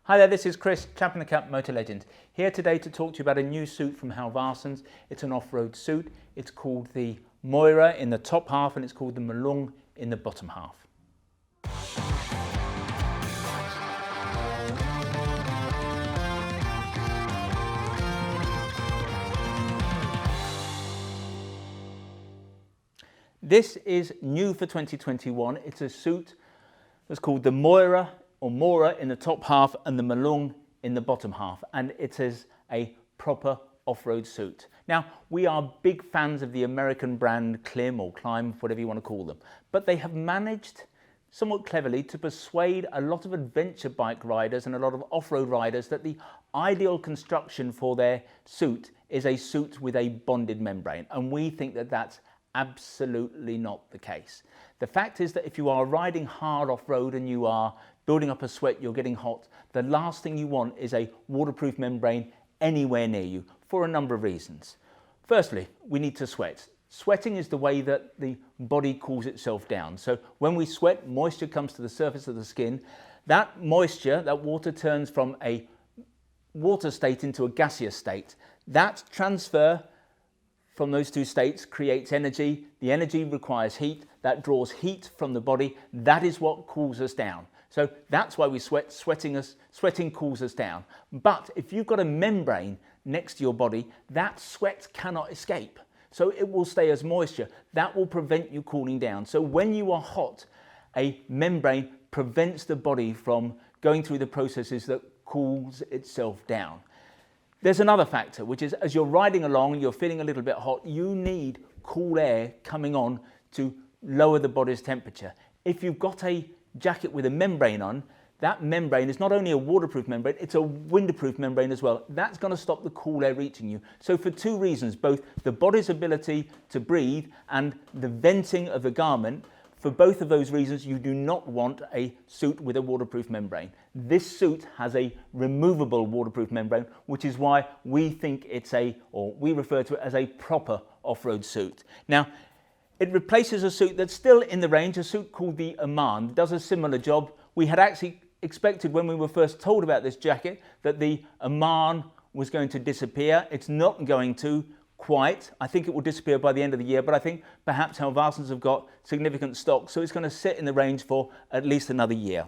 Hi there, this is Chris, Chap in the Cap, Motolegends, here today to talk to you about a new suit from Halvarssons. It's an off-road suit. It's called the Mora in the top half and it's called the Malung in the bottom half. This is new for 2021. It's a suit that's called the Mora in the top half and the Malung in the bottom half, and it is a proper off-road suit. Now, we are big fans of the American brand Klim or Climb, whatever you want to call them, but they have managed somewhat cleverly to persuade a lot of adventure bike riders and a lot of off-road riders that the ideal construction for their suit is a suit with a bonded membrane, and we think that that's absolutely not the case. The fact is that if you are riding hard off-road and you are building up a sweat, you're getting hot, the last thing you want is a waterproof membrane anywhere near you for a number of reasons. Firstly, we need to sweat. Sweating is the way that the body cools itself down. So when we sweat, moisture comes to the surface of the skin. That moisture, that water turns from a water state into a gaseous state. That transfer from those two states creates energy. The energy requires heat. That draws heat from the body. That is what cools us down. So that's why we sweat. Sweating cools us down. But if you've got a membrane next to your body, that sweat cannot escape. So it will stay as moisture. That will prevent you cooling down. So when you are hot, a membrane prevents the body from going through the processes that cools itself down. There's another factor, which is as you're riding along, you're feeling a little bit hot, you need cool air coming on to lower the body's temperature. If you've got a jacket with a membrane on, that membrane is not only a waterproof membrane, it's a windproof membrane as well. That's going to stop the cool air reaching you. So for two reasons, both the body's ability to breathe and the venting of the garment, for both of those reasons, you do not want a suit with a waterproof membrane. This suit has a removable waterproof membrane, which is why we think it's we refer to it as a proper off-road suit. Now, it replaces a suit that's still in the range, a suit called the Aman. Does a similar job. We had actually expected when we were first told about this jacket that the Aman was going to disappear. It's not going to quite. I think it will disappear by the end of the year, but I think perhaps Halvarssons have got significant stock, so it's going to sit in the range for at least another year.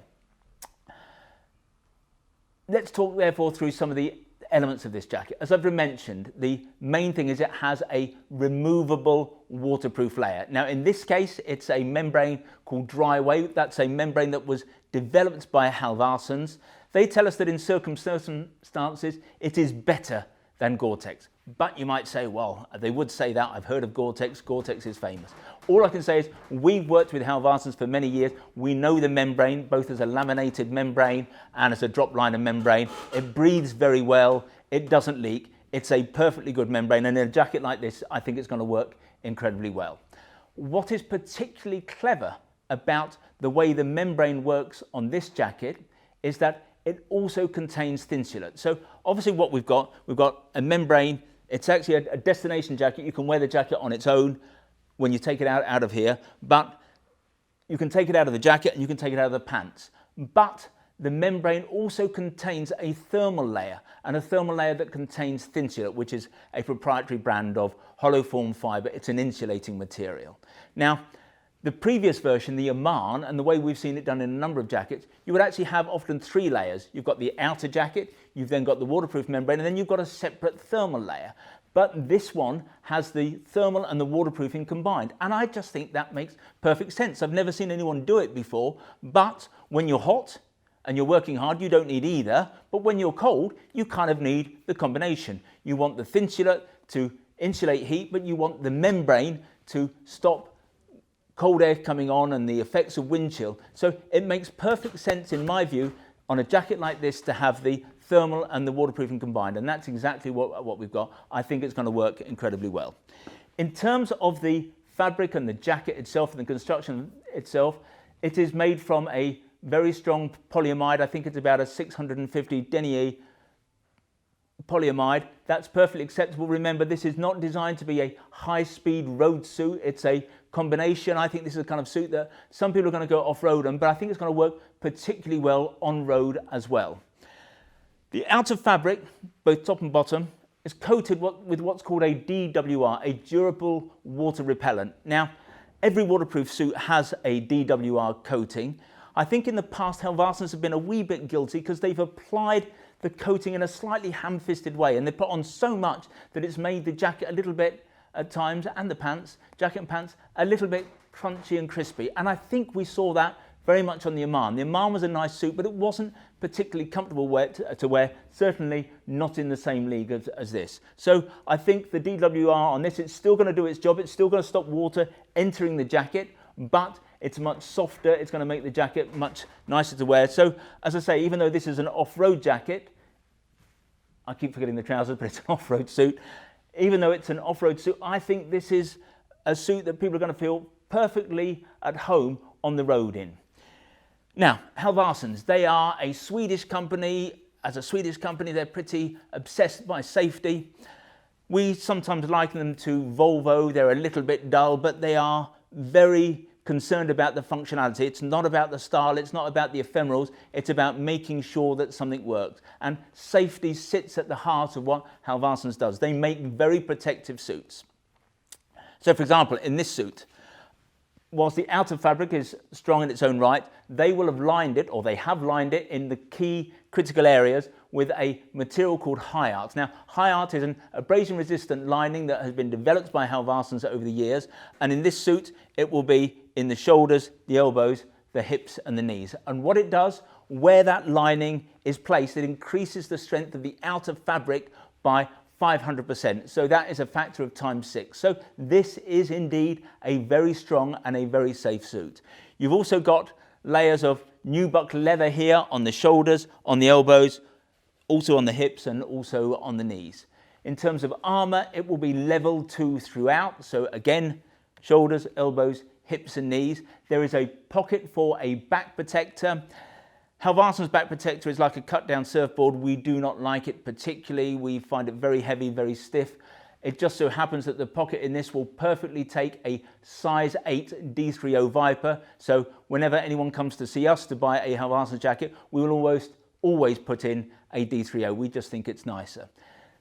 Let's talk therefore through some of the elements of this jacket. As I've mentioned, the main thing is it has a removable waterproof layer. Now in this case, it's a membrane called Dryway. That's a membrane that was developed by Halvarssons. They tell us that in circumstances, it is better than Gore-Tex. But you might say, well, they would say that. I've heard of Gore-Tex. Gore-Tex is famous. All I can say is we've worked with Halvarssons for many years. We know the membrane, both as a laminated membrane and as a drop liner membrane. It breathes very well. It doesn't leak. It's a perfectly good membrane. And in a jacket like this, I think it's going to work incredibly well. What is particularly clever about the way the membrane works on this jacket is that it also contains thinsulate. So obviously what we've got a membrane. It's actually a destination jacket. You can wear the jacket on its own when you take it out of here, but you can take it out of the jacket and you can take it out of the pants. But the membrane also contains a thermal layer, and a thermal layer that contains thinsulate, which is a proprietary brand of hollow form fiber. It's an insulating material. Now, the previous version, the Aman, and the way we've seen it done in a number of jackets, you would actually have often three layers. You've got the outer jacket, you've then got the waterproof membrane, and then you've got a separate thermal layer. But this one has the thermal and the waterproofing combined. And I just think that makes perfect sense. I've never seen anyone do it before, but when you're hot and you're working hard, you don't need either. But when you're cold, you kind of need the combination. You want the thinsulate to insulate heat, but you want the membrane to stop cold air coming on and the effects of wind chill. So it makes perfect sense in my view on a jacket like this to have the thermal and the waterproofing combined, and that's exactly what we've got. I think it's going to work incredibly well. In terms of the fabric and the jacket itself and the construction itself, it is made from a very strong polyamide. I think it's about a 650 denier polyamide. That's perfectly acceptable. Remember, this is not designed to be a high-speed road suit. It's a combination. I think this is a kind of suit that some people are going to go off-road on, but I think it's going to work particularly well on road as well. The outer fabric, both top and bottom, is coated with what's called a DWR, a durable water repellent. Now, every waterproof suit has a DWR coating. I think in the past Halvarssons have been a wee bit guilty because they've applied the coating in a slightly ham-fisted way, and they put on so much that it's made the jacket a little bit at times, and the pants, jacket and pants, a little bit crunchy and crispy. And I think we saw that very much on the Amman. The Amman was a nice suit, but it wasn't particularly comfortable to wear, certainly not in the same league as this. So I think the DWR on this, it's still going to do its job. It's still going to stop water entering the jacket, but it's much softer. It's going to make the jacket much nicer to wear. So as I say, even though this is an off-road jacket, I keep forgetting the trousers, but it's an off-road suit. Even though it's an off-road suit, I think this is a suit that people are going to feel perfectly at home on the road in. Now, Halvarssons, they are a Swedish company. As a Swedish company, they're pretty obsessed by safety. We sometimes liken them to Volvo. They're a little bit dull, but they are very concerned about the functionality. It's not about the style, it's not about the ephemerals, it's about making sure that something works. And safety sits at the heart of what Halvarssons does. They make very protective suits. So for example, in this suit, whilst the outer fabric is strong in its own right, they will have lined it, or they have lined it in the key critical areas with a material called High Art. Now, High Art is an abrasion-resistant lining that has been developed by Halvarssons over the years, and in this suit, it will be in the shoulders, the elbows, the hips, and the knees. And what it does, where that lining is placed, it increases the strength of the outer fabric by 500%. So that is a factor of ×6. So this is indeed a very strong and a very safe suit. You've also got layers of nubuck leather here on the shoulders, on the elbows, also on the hips and also on the knees. In terms of armour, it will be level 2 throughout. So again, shoulders, elbows, hips and knees. There is a pocket for a back protector. Halvarssons back protector is like a cut down surfboard. We do not like it particularly. We find it very heavy, very stiff. It just so happens that the pocket in this will perfectly take a size 8 D30 Viper. So whenever anyone comes to see us to buy a Halvarssons jacket, we will always put in a D30. We just think it's nicer.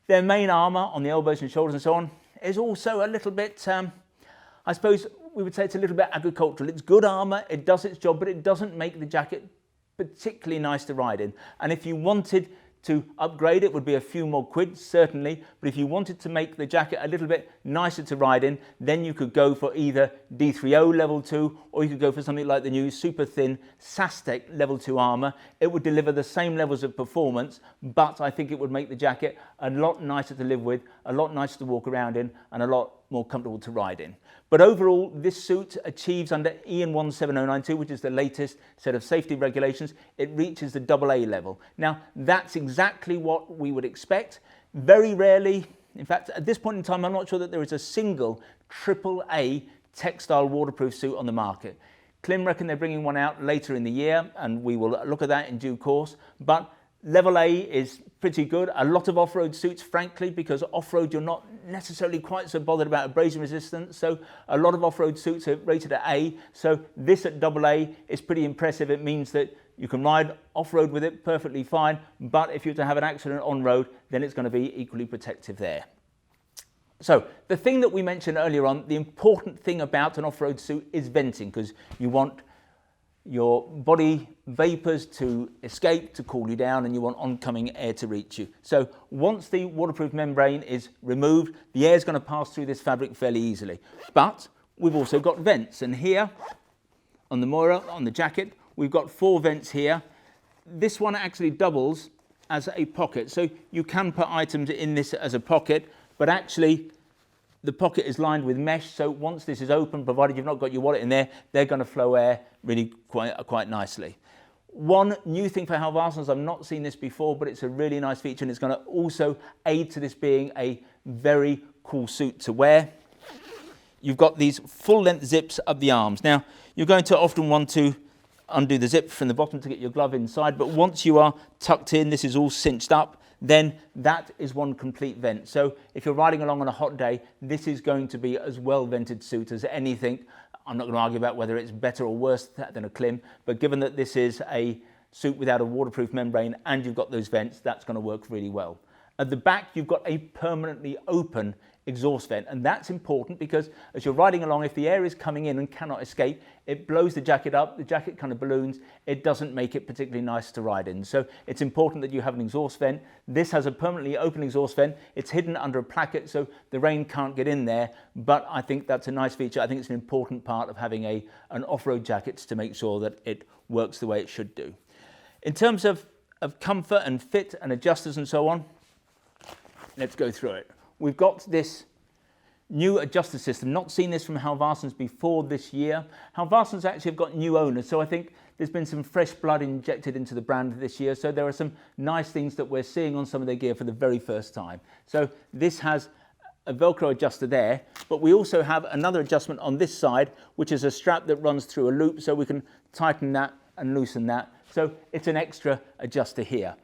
Their main armour on the elbows and shoulders and so on is also a little bit, I suppose we would say it's a little bit agricultural. It's good armour, it does its job, but it doesn't make the jacket particularly nice to ride in. And if you wanted to upgrade, it would be a few more quid, certainly, but if you wanted to make the jacket a little bit nicer to ride in, then you could go for either D30 level 2, or you could go for something like the new super thin Sastec level 2 armour. It would deliver the same levels of performance, but I think it would make the jacket a lot nicer to live with, a lot nicer to walk around in, and a lot more comfortable to ride in. But overall, this suit achieves under EN 17092, which is the latest set of safety regulations, it reaches the AA level. Now, that's exactly what we would expect. Very rarely, in fact, at this point in time, I'm not sure that there is a single AAA textile waterproof suit on the market. Klim reckon they're bringing one out later in the year, and we will look at that in due course. But level A is pretty good. A lot of off-road suits, frankly, because off-road you're not necessarily quite so bothered about abrasion resistance. So a lot of off-road suits are rated at A. So this at AA is pretty impressive. It means that you can ride off-road with it perfectly fine. But if you were to have an accident on-road, then it's going to be equally protective there. So the thing that we mentioned earlier on, the important thing about an off-road suit is venting, because you want your body vapours to escape, to cool you down, and you want oncoming air to reach you. So once the waterproof membrane is removed, the air is going to pass through this fabric fairly easily. But we've also got vents, and here on the Mora, on the jacket, we've got 4 vents here. This one actually doubles as a pocket, so you can put items in this as a pocket, but actually the pocket is lined with mesh, so once this is open, provided you've not got your wallet in there, they're going to flow air really quite nicely. One new thing for Halvarssons, I've not seen this before, but it's a really nice feature, and it's going to also aid to this being a very cool suit to wear. You've got these full-length zips up the arms. Now, you're going to often want to undo the zip from the bottom to get your glove inside, but once you are tucked in, this is all cinched up, then that is one complete vent. So if you're riding along on a hot day, this is going to be as well vented suit as anything. I'm not going to argue about whether it's better or worse than a Klim, but given that this is a suit without a waterproof membrane and you've got those vents, that's going to work really well. At the back, you've got a permanently open exhaust vent, and that's important because as you're riding along, if the air is coming in and cannot escape, it blows the jacket up, the jacket kind of balloons, it doesn't make it particularly nice to ride in. So it's important that you have an exhaust vent. This has a permanently open exhaust vent. It's hidden under a placket so the rain can't get in there, but I think that's a nice feature. I think it's an important part of having an off-road jacket to make sure that it works the way it should do. In terms of comfort and fit and adjusters and so on, let's go through it. We've got this new adjuster system, not seen this from Halvarssons before this year. Halvarssons actually have got new owners, so I think there's been some fresh blood injected into the brand this year, so there are some nice things that we're seeing on some of their gear for the very first time. So this has a Velcro adjuster there, but we also have another adjustment on this side, which is a strap that runs through a loop, so we can tighten that and loosen that. So it's an extra adjuster here.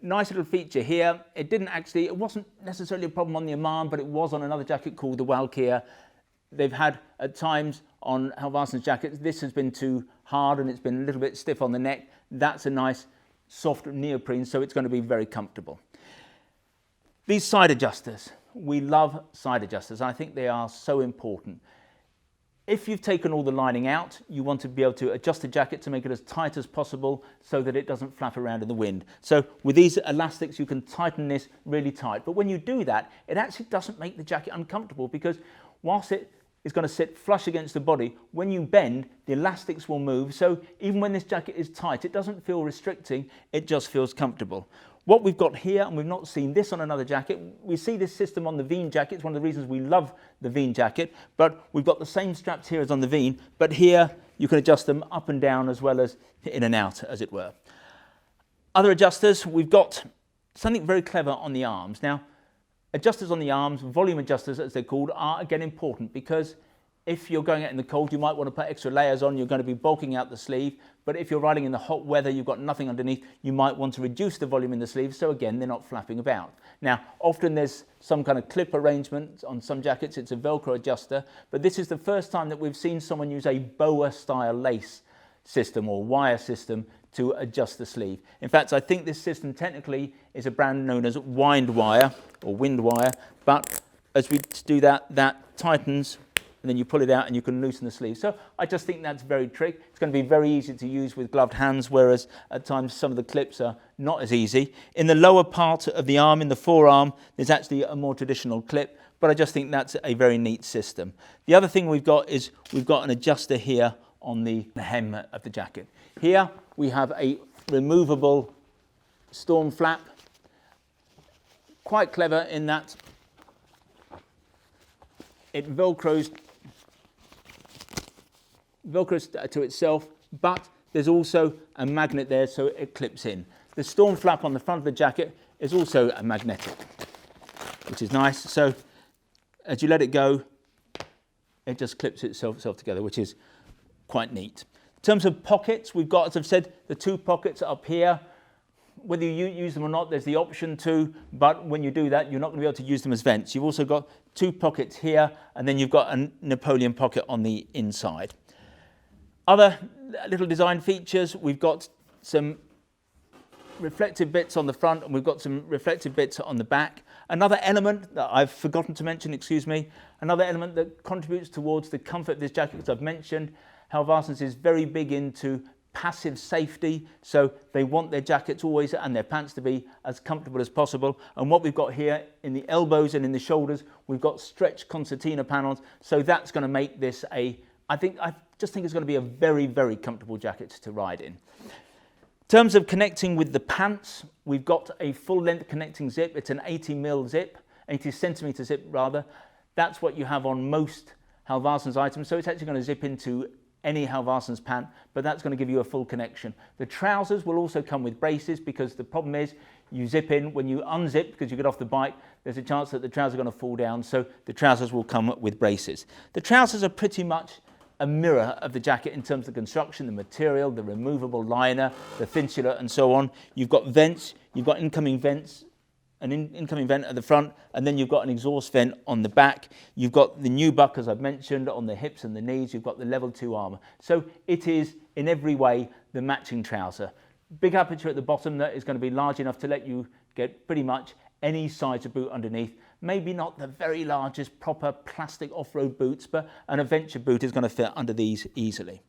Nice little feature here. It wasn't necessarily a problem on the Aman, but it was on another jacket called the Valkyria. They've had at times on Halvarssons jackets, this has been too hard and it's been a little bit stiff on the neck. That's a nice soft neoprene, so it's going to be very comfortable. These side adjusters, we love side adjusters. I think they are so important. If you've taken all the lining out, you want to be able to adjust the jacket to make it as tight as possible so that it doesn't flap around in the wind. So with these elastics, you can tighten this really tight. But when you do that, it actually doesn't make the jacket uncomfortable because whilst it is going to sit flush against the body, when you bend, the elastics will move. So even when this jacket is tight, it doesn't feel restricting, it just feels comfortable. What we've got here, and we've not seen this on another jacket, we see this system on the Veen jacket. It's one of the reasons we love the Veen jacket, but we've got the same straps here as on the Veen, but here you can adjust them up and down as well as in and out, as it were. Other adjusters, we've got something very clever on the arms. Now, adjusters on the arms, volume adjusters as they're called, are again important because if you're going out in the cold, you might want to put extra layers on, you're going to be bulking out the sleeve, but if you're riding in the hot weather, you've got nothing underneath, you might want to reduce the volume in the sleeve, so again, they're not flapping about. Now, often there's some kind of clip arrangement on some jackets, it's a Velcro adjuster, but this is the first time that we've seen someone use a boa-style lace system or wire system to adjust the sleeve. In fact, I think this system technically is a brand known as wind wire or wind wire, but as we do that, that tightens, and then you pull it out and you can loosen the sleeve. So I just think that's very trick. It's going to be very easy to use with gloved hands, whereas at times some of the clips are not as easy. In the lower part of the arm, in the forearm, there's actually a more traditional clip, but I just think that's a very neat system. The other thing we've got is we've got an adjuster here on the hem of the jacket. Here we have a removable storm flap, quite clever in that it velcros to itself, but there's also a magnet there so it clips in. The storm flap on the front of the jacket is also a magnetic, which is nice. So as you let it go, it just clips itself together, which is quite neat. In terms of pockets, we've got, as I've said, the two pockets up here. Whether you use them or not, there's the option to, but when you do that, you're not going to be able to use them as vents. You've also got two pockets here, and then you've got a Napoleon pocket on the inside. Other little design features, we've got some reflective bits on the front, and we've got some reflective bits on the back. Another element that I've forgotten to mention, another element that contributes towards the comfort of this jacket, as I've mentioned, Halvarssons is very big into passive safety, so they want their jackets always and their pants to be as comfortable as possible. And what we've got here in the elbows and in the shoulders, we've got stretched concertina panels, so that's going to make this I just think it's going to be a very, very comfortable jacket to ride in. In terms of connecting with the pants, we've got a full length connecting zip. It's an 80mm zip, 80 centimetre zip rather. That's what you have on most Halvarssons items, so it's actually going to zip into any Halvarssons pant, but that's going to give you a full connection. The trousers will also come with braces because the problem is you zip in, when you unzip because you get off the bike, there's a chance that the trousers are going to fall down, so the trousers will come with braces. The trousers are pretty much a mirror of the jacket in terms of the construction, the material, the removable liner, the finisher and so on. You've got vents, you've got incoming vents, an incoming vent at the front, and then you've got an exhaust vent on the back. You've got the new buck, as I've mentioned, on the hips and the knees. You've got the level 2 armour. So it is, in every way, the matching trouser. big aperture at the bottom that is going to be large enough to let you get pretty much any size of boot underneath. Maybe not the very largest proper plastic off-road boots, but an adventure boot is going to fit under these easily.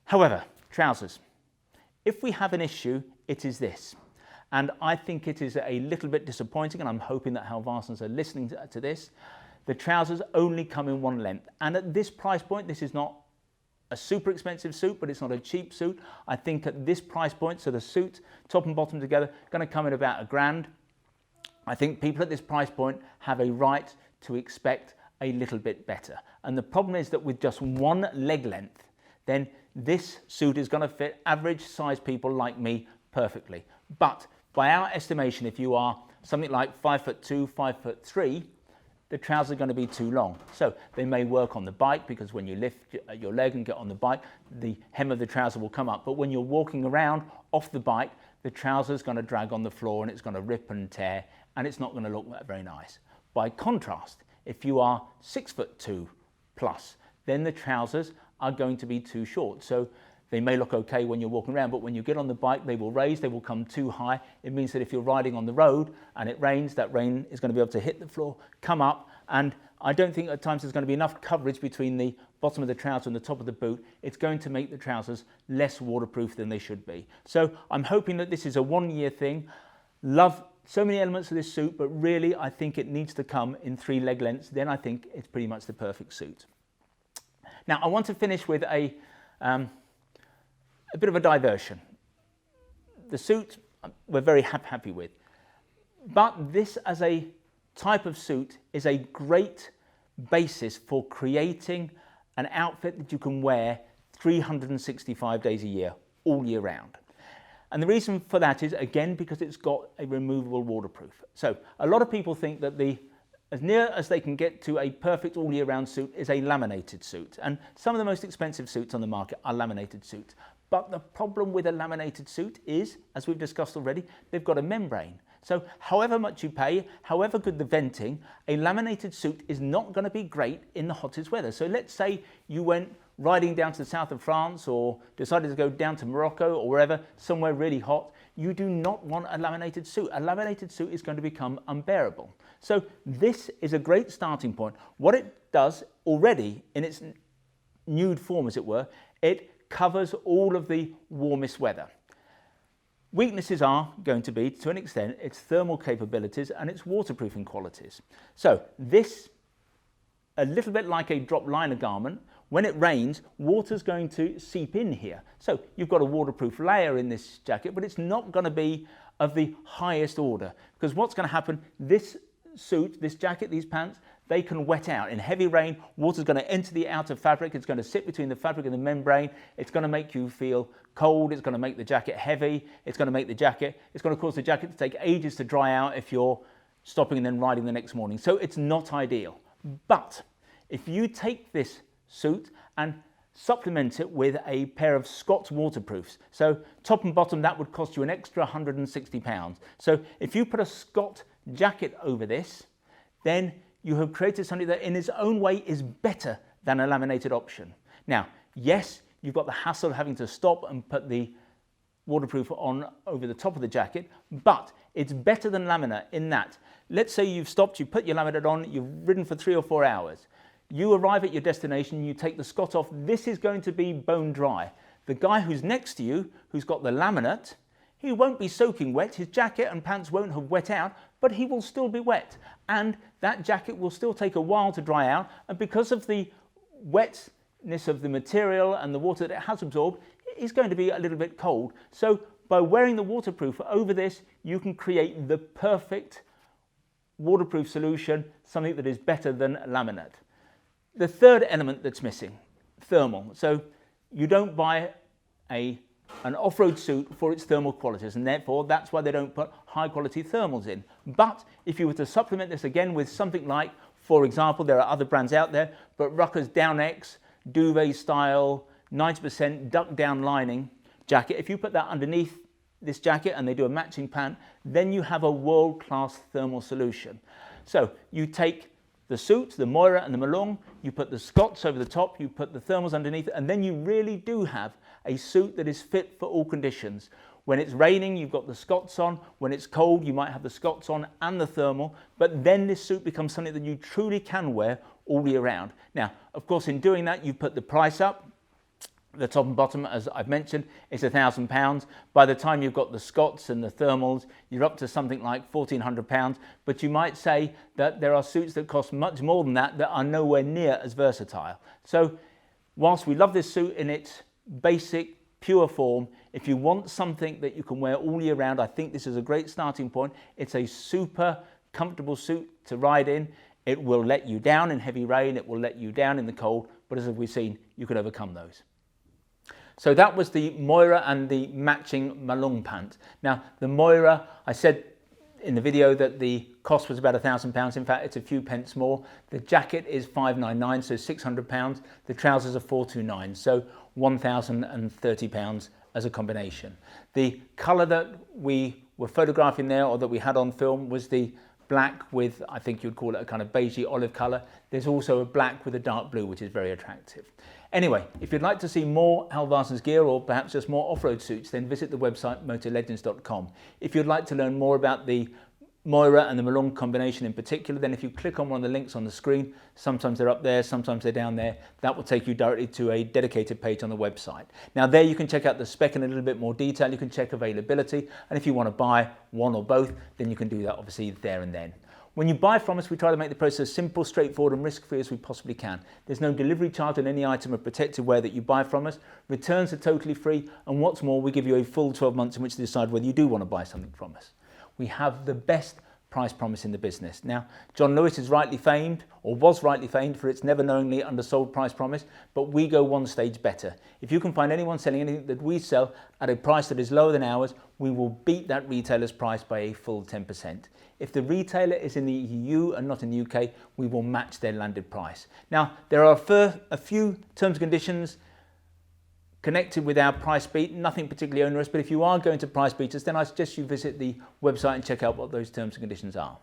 However, trousers. If we have an issue, it is this. And I think it is a little bit disappointing, and I'm hoping that Halvarssons are listening to this. The trousers only come in one length. And at this price point, this is not a super expensive suit, but it's not a cheap suit. I think at this price point, so the suit, top and bottom together, going to come in about £1,000. I think people at this price point have a right to expect a little bit better. And the problem is that with just one leg length, then this suit is going to fit average size people like me perfectly. But by our estimation, if you are something like 5'2", 5'3", the trousers are going to be too long. So they may work on the bike, because when you lift your leg and get on the bike, the hem of the trouser will come up. But when you're walking around off the bike, the trouser is going to drag on the floor and it's going to rip and tear, and it's not going to look very nice. By contrast, if you are 6'2" plus, then the trousers are going to be too short. So they may look okay when you're walking around, but when you get on the bike, they will raise, they will come too high. It means that if you're riding on the road and it rains, that rain is going to be able to hit the floor, come up, and I don't think at times there's going to be enough coverage between the bottom of the trouser and the top of the boot. It's going to make the trousers less waterproof than they should be. So I'm hoping that this is a one-year thing. Love so many elements of this suit, but really I think it needs to come in 3 leg lengths. Then I think it's pretty much the perfect suit. Now I want to finish with a bit of a diversion. The suit we're very happy with, but this as a type of suit is a great basis for creating an outfit that you can wear 365 days a year, all year round. And the reason for that is, again, because it's got a removable waterproof. So a lot of people think that as near as they can get to a perfect all year round suit is a laminated suit. And some of the most expensive suits on the market are laminated suits. But the problem with a laminated suit is, as we've discussed already, they've got a membrane. So however much you pay, however good the venting, a laminated suit is not going to be great in the hottest weather. So let's say you went riding down to the south of France, or decided to go down to Morocco or wherever, somewhere really hot. You do not want a laminated suit. A laminated suit is going to become unbearable. So this is a great starting point. What it does already in its nude form, as it were, it covers all of the warmest weather. Weaknesses are going to be, to an extent, its thermal capabilities and its waterproofing qualities. So this, a little bit like a drop liner garment, when it rains, water's going to seep in here. So you've got a waterproof layer in this jacket, but it's not going to be of the highest order, because what's going to happen, this suit, this jacket, these pants, they can wet out. In heavy rain, water's going to enter the outer fabric, it's going to sit between the fabric and the membrane, it's going to make you feel cold, it's going to make the jacket heavy, it's going to cause the jacket to take ages to dry out if you're stopping and then riding the next morning. So it's not ideal. But if you take this suit and supplement it with a pair of Scott's waterproofs, so top and bottom, that would cost you an extra £160. So if you put a Scott jacket over this, then you have created something that in its own way is better than a laminated option. Now, yes, you've got the hassle of having to stop and put the waterproof on over the top of the jacket, but it's better than laminate in that, let's say you've stopped, you put your laminate on, you've ridden for 3 or 4 hours. You arrive at your destination, you take the Scott off, this is going to be bone dry. The guy who's next to you, who's got the laminate, he won't be soaking wet, his jacket and pants won't have wet out, but he will still be wet. And that jacket will still take a while to dry out, and because of the wetness of the material and the water that it has absorbed, it's going to be a little bit cold. So by wearing the waterproof over this, you can create the perfect waterproof solution, something that is better than laminate. The third element that's missing, thermal. So you don't buy an off-road suit for its thermal qualities, and therefore that's why they don't put high quality thermals in. But if you were to supplement this again with something like, for example, there are other brands out there, but Rucker's Down X, duvet style, 90% duck down lining jacket, if you put that underneath this jacket and they do a matching pant, then you have a world-class thermal solution. So you take the suit, the Mora and the Malung, you put the Scotts over the top, you put the thermals underneath, and then you really do have a suit that is fit for all conditions. When it's raining, you've got the Scots on. When it's cold, you might have the Scots on and the thermal. But then this suit becomes something that you truly can wear all year round. Now, of course, in doing that, you put the price up. The top and bottom, as I've mentioned, is £1,000. By the time you've got the Scots and the thermals, you're up to something like £1,400. But you might say that there are suits that cost much more than that are nowhere near as versatile. So whilst we love this suit in its basic, pure form, if you want something that you can wear all year round, I think this is a great starting point. It's a super comfortable suit to ride in. It will let you down in heavy rain, it will let you down in the cold, but as we've seen, you can overcome those. So that was the Mora and the matching Malung pant. Now the Mora, I said in the video that the cost was about £1,000. In fact, it's a few pence more. The jacket is £599, so £600. The trousers are £429, so £1,030 as a combination. The colour that we were photographing there, or that we had on film, was the black with, I think you'd call it a kind of beigey olive colour. There's also a black with a dark blue, which is very attractive. Anyway, if you'd like to see more Halvarssons gear, or perhaps just more off-road suits, then visit the website motolegends.com. If you'd like to learn more about the Mora and the Malung combination in particular, then if you click on one of the links on the screen, sometimes they're up there, sometimes they're down there, that will take you directly to a dedicated page on the website. Now there you can check out the spec in a little bit more detail, you can check availability, and if you want to buy one or both, then you can do that obviously there and then. When you buy from us, we try to make the process simple, straightforward and risk-free as we possibly can. There's no delivery charge on any item of protected wear that you buy from us. Returns are totally free, and what's more, we give you a full 12 months in which to decide whether you do want to buy something from us. We have the best price promise in the business. Now, John Lewis is rightly famed, or was rightly famed, for its never knowingly undersold price promise, but we go one stage better. If you can find anyone selling anything that we sell at a price that is lower than ours, we will beat that retailer's price by a full 10%. If the retailer is in the EU and not in the UK, we will match their landed price. Now, there are a few terms and conditions connected with our price beat, nothing particularly onerous, but if you are going to price beat us, then I suggest you visit the website and check out what those terms and conditions are.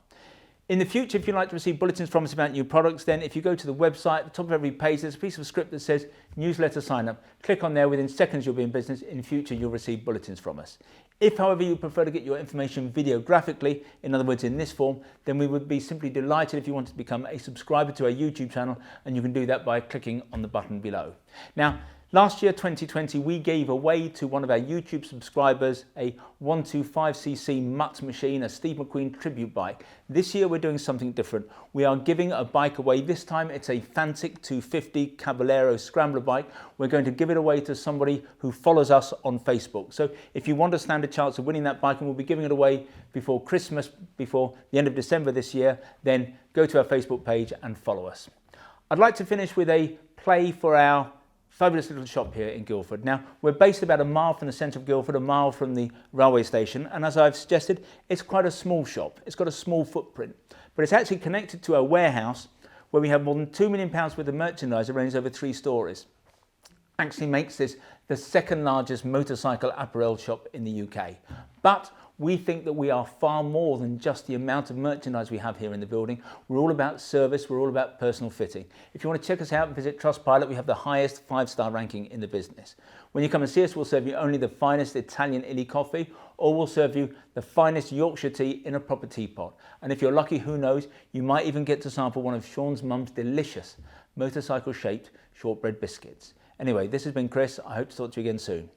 In the future, if you'd like to receive bulletins from us about new products, then if you go to the website, at the top of every page, there's a piece of script that says newsletter sign up. Click on there, within seconds you'll be in business. In future, you'll receive bulletins from us. If, however, you prefer to get your information videographically, in other words, in this form, then we would be simply delighted if you wanted to become a subscriber to our YouTube channel, and you can do that by clicking on the button below. Now, last year, 2020, we gave away to one of our YouTube subscribers a 125cc Mutt machine, a Steve McQueen tribute bike. This year, we're doing something different. We are giving a bike away. This time, it's a Fantic 250 Caballero Scrambler bike. We're going to give it away to somebody who follows us on Facebook. So if you want to stand a chance of winning that bike, and we'll be giving it away before Christmas, before the end of December this year, then go to our Facebook page and follow us. I'd like to finish with a play for our fabulous little shop here in Guildford. Now, we're based about a mile from the centre of Guildford, a mile from the railway station, and as I've suggested, it's quite a small shop. It's got a small footprint, but it's actually connected to a warehouse where we have more than £2 million worth of merchandise arranged over 3 stories. Actually makes this the second largest motorcycle apparel shop in the UK. But we think that we are far more than just the amount of merchandise we have here in the building. We're all about service, we're all about personal fitting. If you want to check us out and visit Trustpilot, we have the highest 5-star ranking in the business. When you come and see us, we'll serve you only the finest Italian illy coffee, or we'll serve you the finest Yorkshire tea in a proper teapot. And if you're lucky, who knows, you might even get to sample one of Sean's mum's delicious motorcycle-shaped shortbread biscuits. Anyway, this has been Chris. I hope to talk to you again soon.